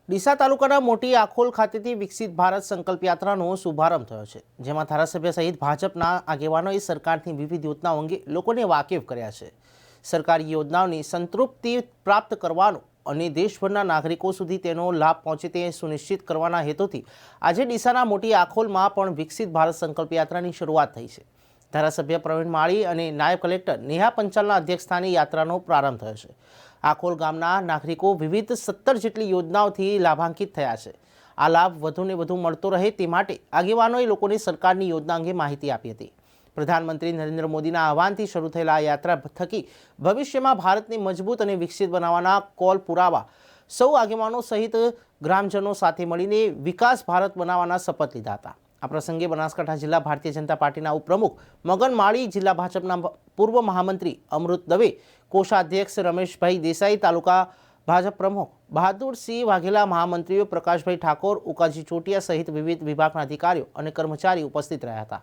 ડીસા તાલુકાના મોટી આખોલ ખાતેથી વિકસિત ભારત સંકલ્પ યાત્રાનો શુભારંભ થયો છે, જેમાં ધારાસભ્ય સહિત ભાજપના આગેવાનોએ સરકારની વિવિધ યોજનાઓ અંગે લોકોને વાકેફ કર્યા છે. સરકારી યોજનાઓની સંતૃપ્તિ પ્રાપ્ત કરવાનો અને દેશભરના નાગરિકો સુધી તેનો લાભ પહોંચે તે સુનિશ્ચિત કરવાના હેતુથી આજે ડીસાના મોટી આખોલમાં પણ વિકસિત ભારત સંકલ્પ યાત્રાની શરૂઆત થઈ છે. ધારાસભ્ય પ્રવીણ માળી અને નાયબ કલેક્ટર નેહા પંચાલના અધ્યક્ષસ્થાને યાત્રાનો પ્રારંભ થયો છે. આખોલ ગામના નાગરિકો વિવિધ 17 જેટલી યોજનાઓથી લાભાન્વિત થયા છે. આ લાભ વધુને વધુ મળતો રહે તે માટે આગેવાનોએ લોકોને સરકારની યોજના અંગે માહિતી આપી હતી. પ્રધાનમંત્રી નરેન્દ્ર મોદીના આહવાનથી શરૂ થયેલા આ યાત્રા થકી ભવિષ્યમાં ભારતને મજબૂત અને વિકસિત બનાવવાના કોલ પુરાવા સૌ આગેવાનો સહિત ગ્રામજનો સાથે મળીને વિકાસ ભારત બનાવવાના શપથ લીધા હતા. આ પ્રસંગે બનાસકાંઠા જિલ્લા ભારતીય જનતા પાર્ટીના ઉપપ્રમુખ મગન માળી, જિલ્લા ભાજપના પૂર્વ મહામંત્રી અમૃત દવે, કોષાધ્યક્ષ રમેશભાઈ દેસાઈ, તાલુકા ભાજપ પ્રમુખ બહાદુરસિંહ વાઘેલા, મહામંત્રીઓ પ્રકાશભાઈ ઠાકોર, ઉકાજી ચોટિયા સહિત વિવિધ વિભાગના અધિકારીઓ અને કર્મચારીઓ ઉપસ્થિત રહ્યા હતા.